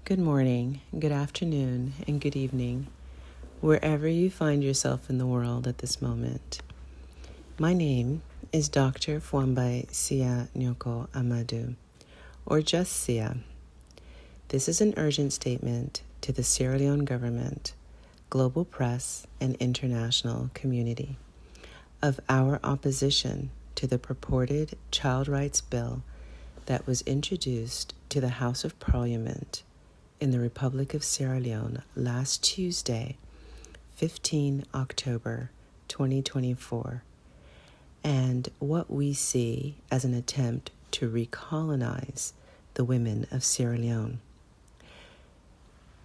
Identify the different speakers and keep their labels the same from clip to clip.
Speaker 1: Good morning, good afternoon, and good evening, wherever you find yourself in the world at this moment. My name is Dr. Fwambai Sia Nyoko Amadou, or just Sia. This is an urgent statement to the Sierra Leone government, global press, and international community of our opposition to the purported child rights bill that was introduced to the House of Parliament in the Republic of Sierra Leone last Tuesday, 15 October 2024, and what we see as an attempt to recolonize the women of Sierra Leone.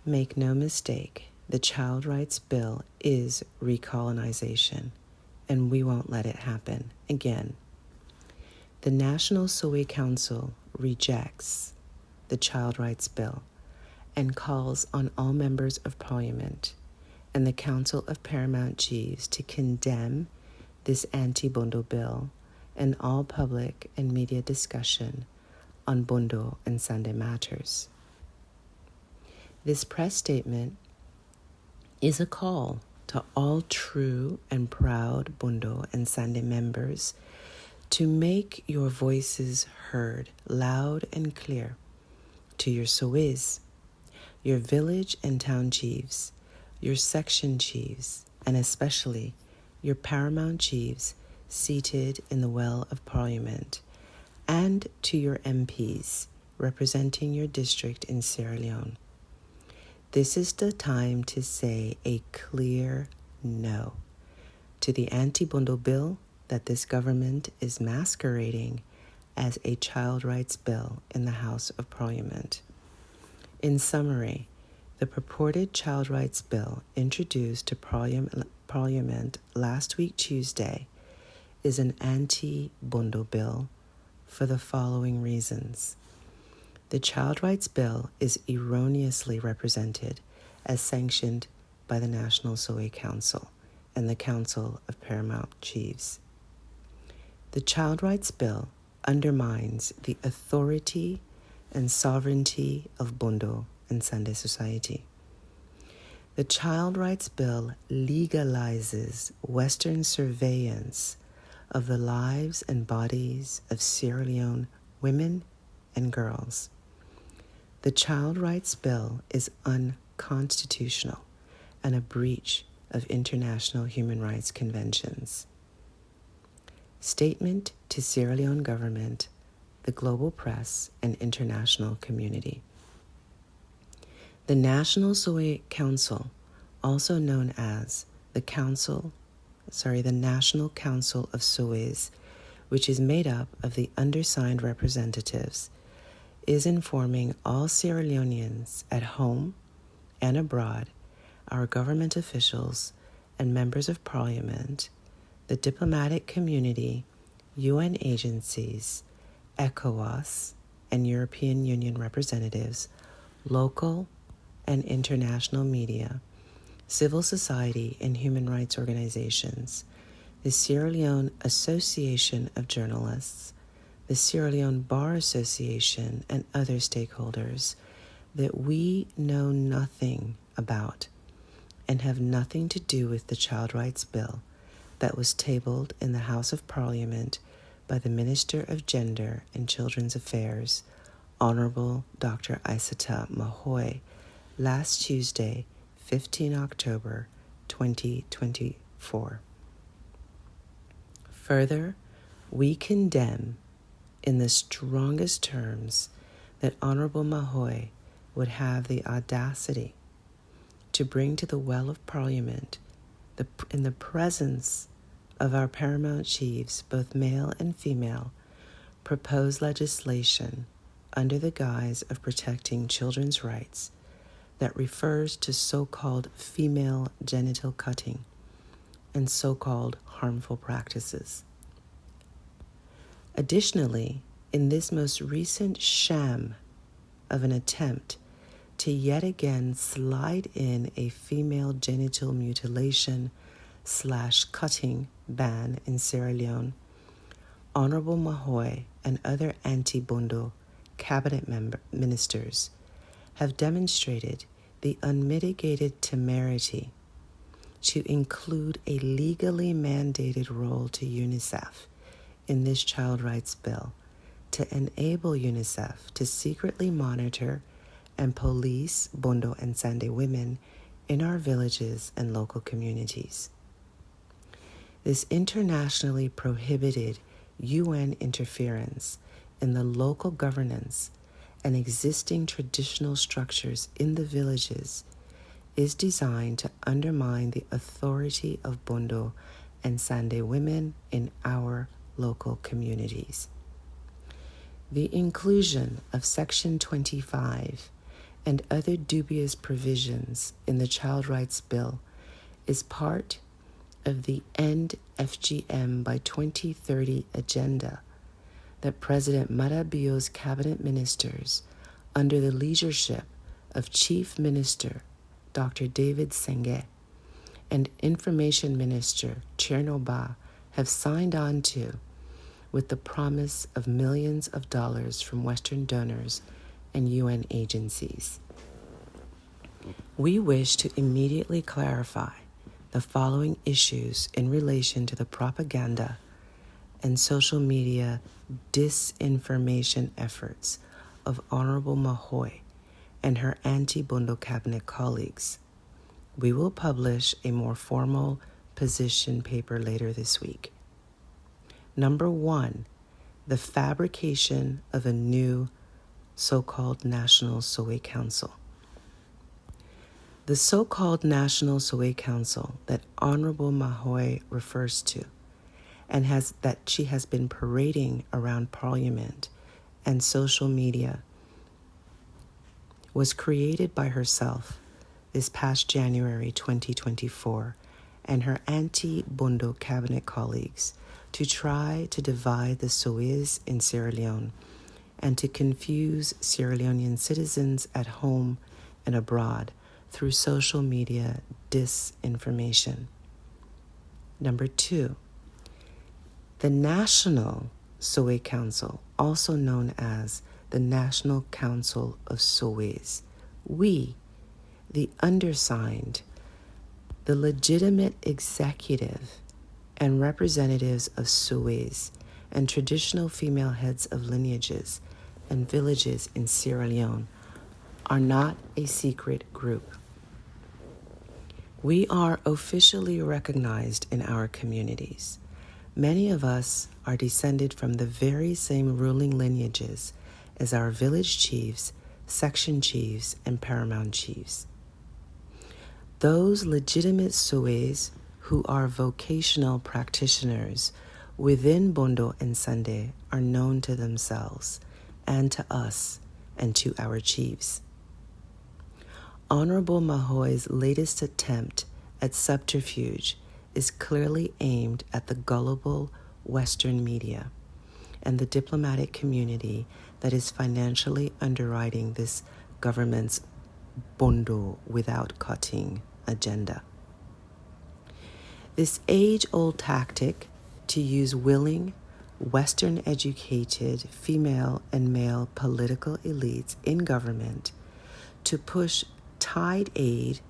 Speaker 1: Make no mistake, the Child Rights Bill is recolonization, and we won't let it happen again. The National Sowie Council rejects the Child Rights Bill and calls on all members of Parliament and the Council of Paramount Chiefs to condemn this anti-Bondo bill and all public and media discussion on Bondo and Sande matters. This press statement is a call to all true and proud Bondo and Sande members to make your voices heard loud and clear to your Sowies, your village and town chiefs, your section chiefs, and especially your paramount chiefs seated in the Well of Parliament, and to your MPs representing your district in Sierra Leone. This is the time to say a clear no to the anti-Bondo bill that this government is masquerading as a child rights bill in the House of Parliament. In summary, the purported child rights bill introduced to Parliament last week Tuesday is an anti-Bondo bill for the following reasons. The child rights bill is erroneously represented as sanctioned by the National Sowie Council and the Council of Paramount Chiefs. The child rights bill undermines the authority and sovereignty of Bondo and Sande society. The Child Rights Bill legalizes Western surveillance of the lives and bodies of Sierra Leone women and girls. The Child Rights Bill is unconstitutional and a breach of international human rights conventions. Statement to Sierra Leone government, the global press, and international community. The National Sowie Council, also known as the National Council of Sowies, which is made up of the undersigned representatives, is informing all Sierra Leoneans at home and abroad, our government officials and members of Parliament, the diplomatic community, UN agencies, ECOWAS, and European Union representatives, local and international media, civil society and human rights organizations, the Sierra Leone Association of Journalists, the Sierra Leone Bar Association, and other stakeholders that we know nothing about and have nothing to do with the Child Rights Bill that was tabled in the House of Parliament by the Minister of Gender and Children's Affairs, Honorable Dr. Isata Mahoy, last Tuesday, 15 October 2024. Further, we condemn in the strongest terms that Honorable Mahoy would have the audacity to bring to the Well of Parliament, in the presence of our paramount chiefs, both male and female, propose legislation under the guise of protecting children's rights that refers to so-called female genital cutting and so-called harmful practices. Additionally, in this most recent sham of an attempt to yet again slide in a female genital mutilation / cutting ban in Sierra Leone, Honorable Mahoy and other anti-Bondo cabinet ministers have demonstrated the unmitigated temerity to include a legally mandated role to UNICEF in this child rights bill to enable UNICEF to secretly monitor and police Bondo and Sande women in our villages and local communities. This internationally prohibited UN interference in the local governance and existing traditional structures in the villages is designed to undermine the authority of Bondo and Sande women in our local communities. The inclusion of Section 25 and other dubious provisions in the Child Rights Bill is part of the End FGM by 2030 agenda that President Marabio's cabinet ministers, under the leadership of Chief Minister Dr. David Senge and Information Minister Chernoba, have signed on to, with the promise of millions of dollars from Western donors and UN agencies. We wish to immediately clarify the following issues in relation to the propaganda and social media disinformation efforts of Honorable Mahoy and her anti-Bondo cabinet colleagues. We will publish a more formal position paper later this week. Number 1, the fabrication of a new so-called National Sowie Council. The so-called National Sowie Council that Honorable Mahoy refers to and that she has been parading around Parliament and social media was created by herself this past January 2024 and her anti-Bondo cabinet colleagues to try to divide the Sowies in Sierra Leone and to confuse Sierra Leonean citizens at home and abroad through social media disinformation. Number 2, the National Sowie Council, also known as the National Council of Sowies. We, the undersigned, the legitimate executive and representatives of Sowies and traditional female heads of lineages and villages in Sierra Leone, are not a secret group. We are officially recognized in our communities. Many of us are descended from the very same ruling lineages as our village chiefs, section chiefs, and paramount chiefs. Those legitimate Sowies who are vocational practitioners within Bondo and Sande are known to themselves and to us and to our chiefs. Honorable Mahoy's latest attempt at subterfuge is clearly aimed at the gullible Western media and the diplomatic community that is financially underwriting this government's Bondo without cutting agenda. This age-old tactic to use willing, Western-educated female and male political elites in government to push tide aid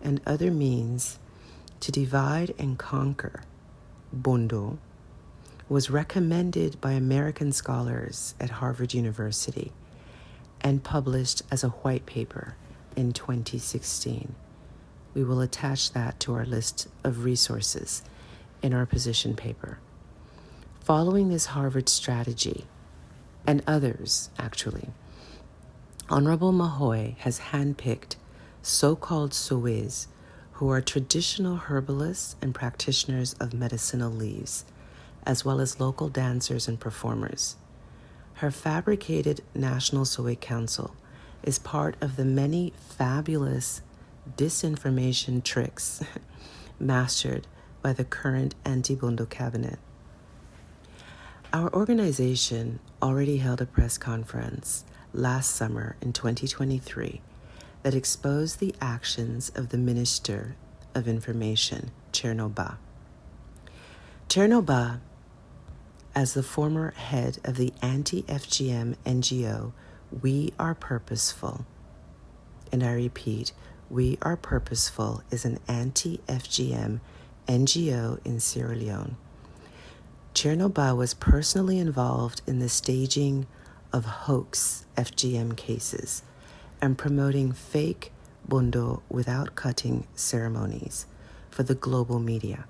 Speaker 1: and other means to divide and conquer Bondo was recommended by American scholars at Harvard University and published as a white paper in 2016. We will attach that to our list of resources in our position paper. Following this Harvard strategy, and others actually, Honorable Mahoy has handpicked so-called Sowies who are traditional herbalists and practitioners of medicinal leaves, as well as local dancers and performers. Her fabricated National Sowie Council is part of the many fabulous disinformation tricks mastered by the current anti-Bondo cabinet. Our organization already held a press conference last summer in 2023 that exposed the actions of the Minister of Information, Chernoba. Chernoba, as the former head of the anti-FGM NGO We Are Purposeful, and I repeat, We Are Purposeful is an anti-FGM NGO in Sierra Leone. Chernobyl was personally involved in the staging of hoax FGM cases and promoting fake bundo without cutting ceremonies for the global media.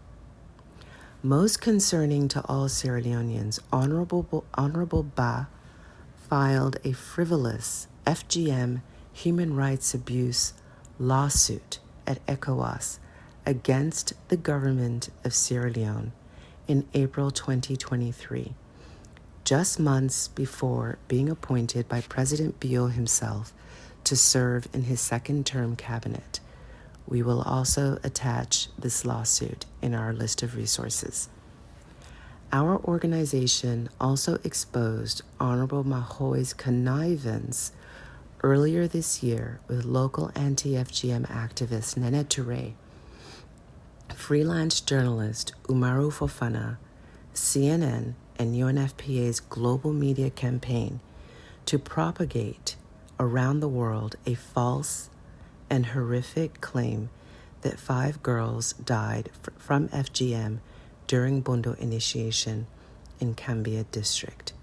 Speaker 1: Most concerning to all Sierra Leoneans, Honorable Ba filed a frivolous FGM human rights abuse lawsuit at ECOWAS against the government of Sierra Leone in April 2023, just months before being appointed by President Bio himself to serve in his second-term cabinet. We will also attach this lawsuit in our list of resources. Our organization also exposed Honorable Mahoy's connivance earlier this year with local anti-FGM activist Nene Touré, freelance journalist Umaru Fofana, CNN, and UNFPA's global media campaign to propagate around the world a false and horrific claim that 5 girls died from FGM during Bundo initiation in Cambia district.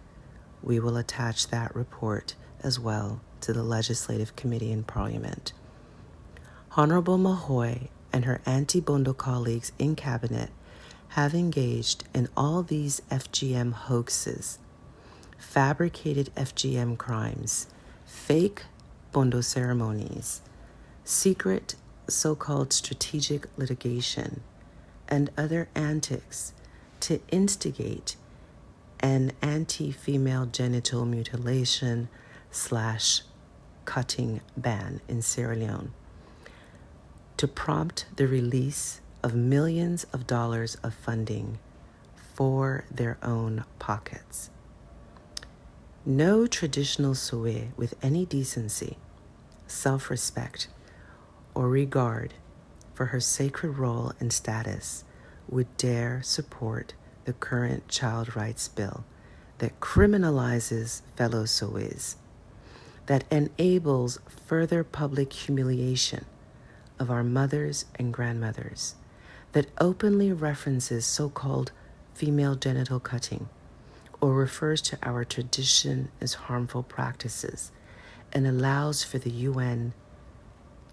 Speaker 1: We will attach that report as well to the Legislative Committee in Parliament. Honorable Mahoy and her anti-Bundo colleagues in Cabinet have engaged in all these FGM hoaxes, fabricated FGM crimes, fake Bundo ceremonies, secret so-called strategic litigation, and other antics to instigate an anti-female genital mutilation / cutting ban in Sierra Leone, to prompt the release of millions of dollars of funding for their own pockets. No traditional Sowie with any decency, self-respect, or regard for her sacred role and status would dare support the current child rights bill that criminalizes fellow Sowies, that enables further public humiliation of our mothers and grandmothers, that openly references so-called female genital cutting or refers to our tradition as harmful practices and allows for the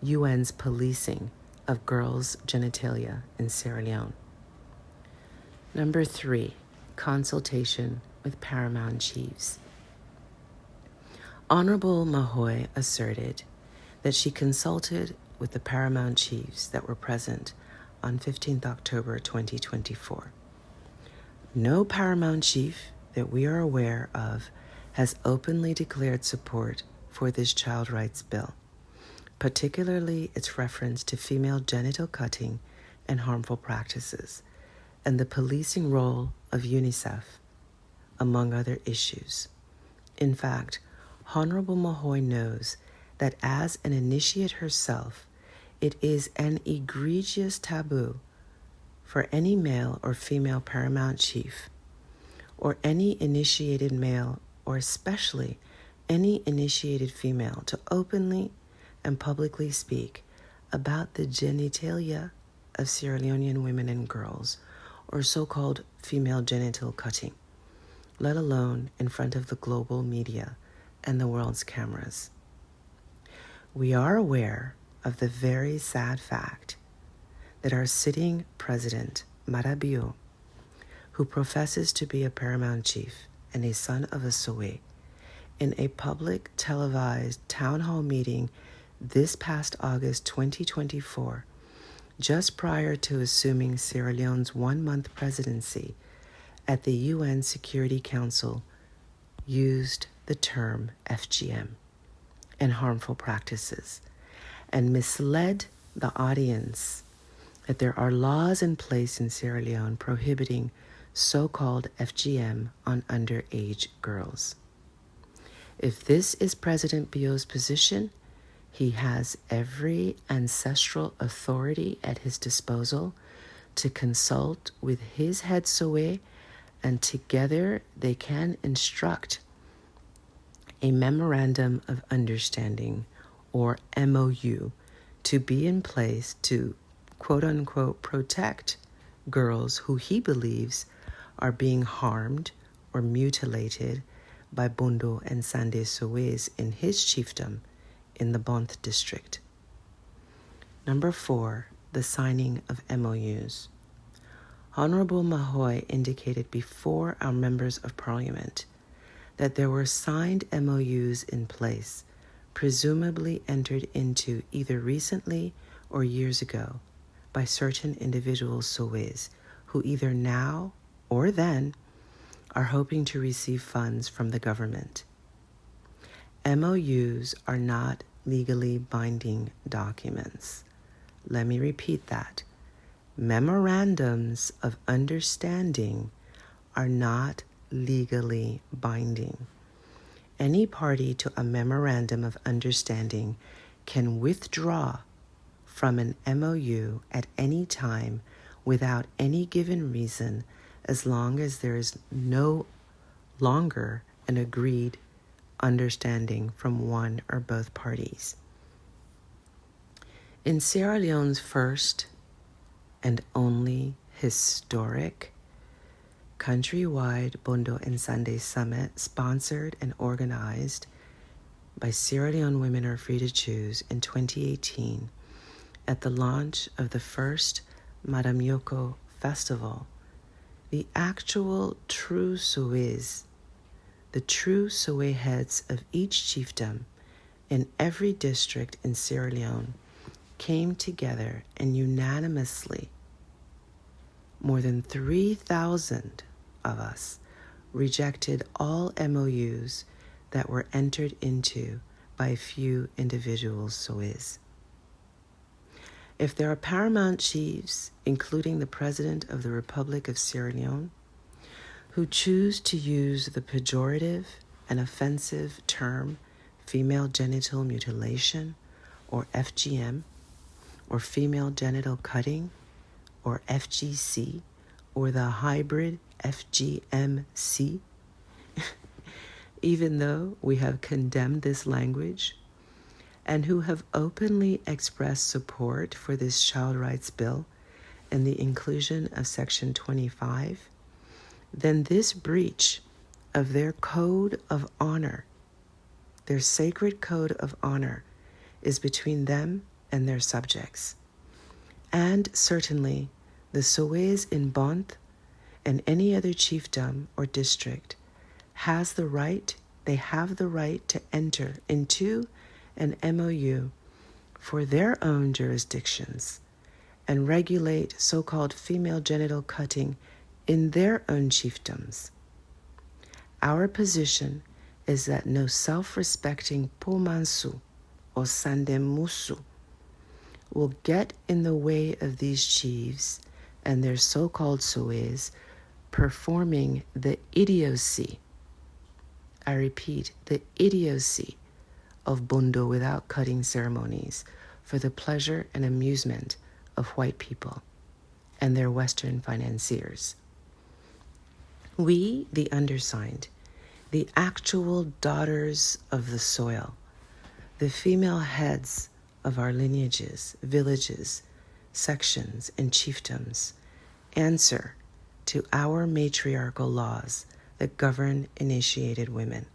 Speaker 1: UN's policing of girls' genitalia in Sierra Leone. Number 3, consultation with paramount chiefs. Honorable Mahoy asserted that she consulted with the paramount chiefs that were present on 15th October 2024. No paramount chief that we are aware of has openly declared support for this child rights bill, particularly its reference to female genital cutting and harmful practices, and the policing role of UNICEF, among other issues. In fact, Honorable Mahoy knows that as an initiate herself, it is an egregious taboo for any male or female paramount chief, or any initiated male, or especially any initiated female, to openly and publicly speak about the genitalia of Sierra Leonean women and girls, or so-called female genital cutting, let alone in front of the global media and the world's cameras. We are aware of the very sad fact that our sitting president, Mara Bio, who professes to be a paramount chief and a son of a Sowie, in a public televised town hall meeting this past August 2024, just prior to assuming Sierra Leone's 1-month presidency at the UN Security Council, used the term FGM and harmful practices and misled the audience that there are laws in place in Sierra Leone prohibiting so-called FGM on underage girls. If this is President Bio's position, he has every ancestral authority at his disposal to consult with his head Sowie, and together they can instruct a memorandum of understanding or MOU, to be in place to quote-unquote protect girls who he believes are being harmed or mutilated by Bondo and Sande Sowies in his chiefdom in the Bonth district. Number 4, the signing of MOUs. Honorable Mahoy indicated before our members of parliament that there were signed MOUs in place, presumably entered into either recently or years ago by certain individual Sowies who either now or then are hoping to receive funds from the government. MOUs are not legally binding documents. Let me repeat that. Memorandums of understanding are not legally binding. Any party to a memorandum of understanding can withdraw from an MOU at any time without any given reason, as long as there is no longer an agreed understanding from one or both parties. In Sierra Leone's first and only historic countrywide Bondo and Sande Summit, sponsored and organized by Sierra Leone Women Are Free to Choose in 2018, at the launch of the first Madame Yoko Festival, the actual true Sowies, the true Sowie heads of each chiefdom in every district in Sierra Leone, came together and unanimously, more than 3,000 of us rejected all MOUs that were entered into by a few individual Sowies. If there are paramount chiefs, including the President of the Republic of Sierra Leone, who choose to use the pejorative and offensive term female genital mutilation, or FGM, or female genital cutting, or FGC, or the hybrid FGMC, even though we have condemned this language, and who have openly expressed support for this child rights bill and the inclusion of Section 25, then this breach of their code of honor, their sacred code of honor, is between them and their subjects. And certainly, the Sowies in Bonth and any other chiefdom or district they have the right to enter into an MOU for their own jurisdictions and regulate so-called female genital cutting in their own chiefdoms. Our position is that no self-respecting Pomansu or Sandemusu will get in the way of these chiefs and their so-called Sowies performing the idiocy, I repeat, the idiocy of Bondo without cutting ceremonies for the pleasure and amusement of white people and their Western financiers. We, the undersigned, the actual daughters of the soil, the female heads of our lineages, villages, sections, and chiefdoms, answer to our matriarchal laws that govern initiated women.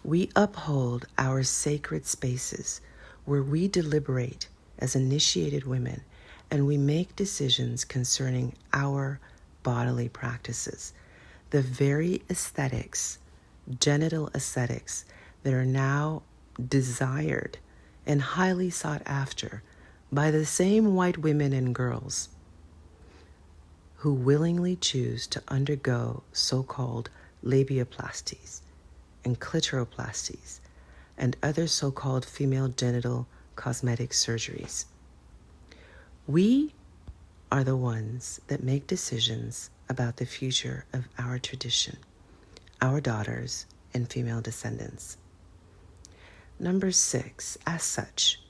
Speaker 1: We uphold our sacred spaces where we deliberate as initiated women, and we make decisions concerning our bodily practices, the very aesthetics, genital aesthetics, that are now desired and highly sought after by the same white women and girls who willingly choose to undergo so-called labiaplasties and clitoroplasties and other so-called female genital cosmetic surgeries. We are the ones that make decisions about the future of our tradition, our daughters and female descendants. Number 6, as such,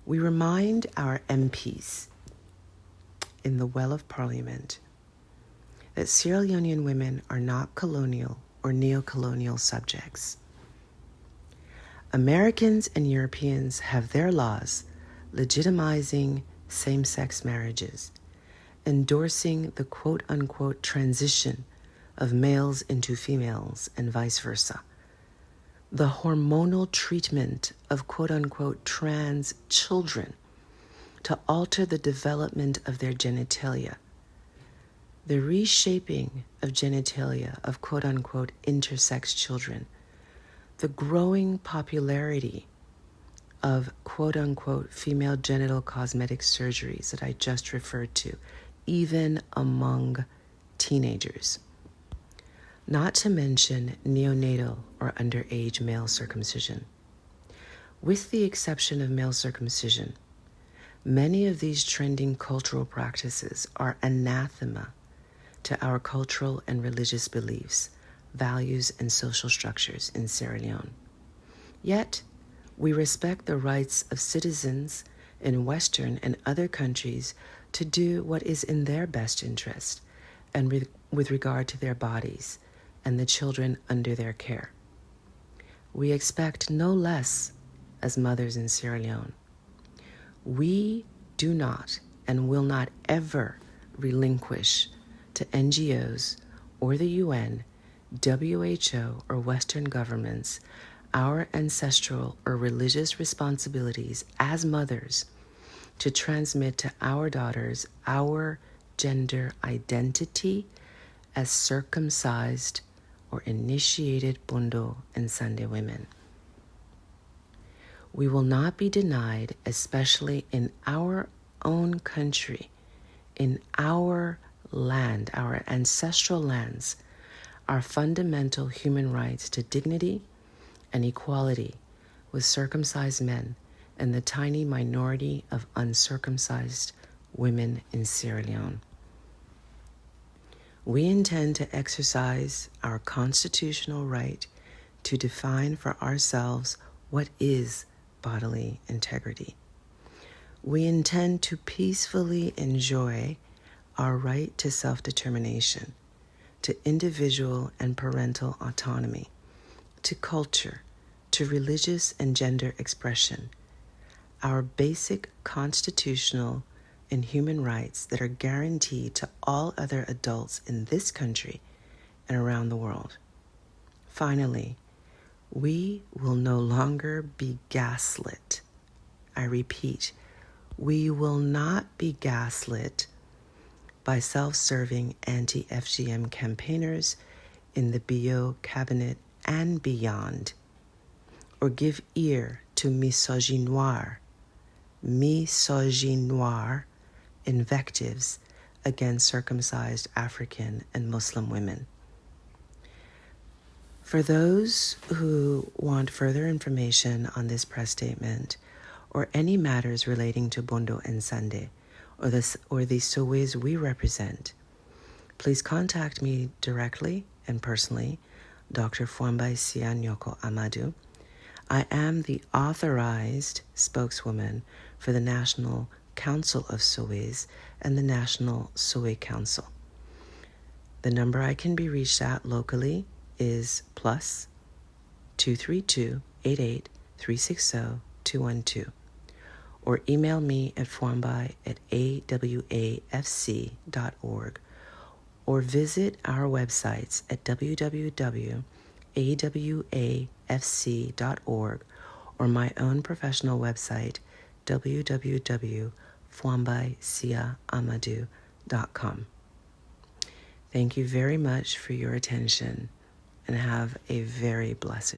Speaker 1: we remind our MPs in the well of Parliament that Sierra Leonean women are not colonial or neo-colonial subjects. Americans and Europeans have their laws legitimizing same-sex marriages, endorsing the quote-unquote transition of males into females and vice versa, the hormonal treatment of quote-unquote trans children to alter the development of their genitalia, the reshaping of genitalia of quote-unquote intersex children, the growing popularity of quote-unquote female genital cosmetic surgeries that I just referred to, even among teenagers. Not to mention neonatal or underage male circumcision. With the exception of male circumcision, many of these trending cultural practices are anathema to our cultural and religious beliefs, values, and social structures in Sierra Leone. Yet, we respect the rights of citizens in Western and other countries to do what is in their best interest and with regard to their bodies and the children under their care. We expect no less as mothers in Sierra Leone. We do not and will not ever relinquish to NGOs or the UN, WHO, or Western governments our ancestral or religious responsibilities as mothers to transmit to our daughters our gender identity as circumcised or initiated Bondo and Sande women. We will not be denied, especially in our own country, in our land, our ancestral lands, our fundamental human rights to dignity and equality with circumcised men and the tiny minority of uncircumcised women in Sierra Leone. We intend to exercise our constitutional right to define for ourselves what is bodily integrity. We intend to peacefully enjoy our right to self-determination, to individual and parental autonomy, to culture, to religious and gender expression, our basic constitutional and human rights that are guaranteed to all other adults in this country and around the world. Finally, we will no longer be gaslit. I repeat, we will not be gaslit by self-serving anti-FGM campaigners in the BO cabinet and beyond, or give ear to misogynoir invectives against circumcised African and Muslim women. For those who want further information on this press statement or any matters relating to Bondo and Sande or the Sowies we represent, please contact me directly and personally, Dr. Fwambai Sia Nyoko Amadou. I am the authorized spokeswoman for the National Council of Sowies and the National Sowie Council. The number I can be reached at locally is +232 88 360 212, or email me at fwambai@awafc.org, or visit our websites at www.awafc.org or my own professional website, www.fwambaisiaamadou.com. Thank you very much for your attention and have a very blessed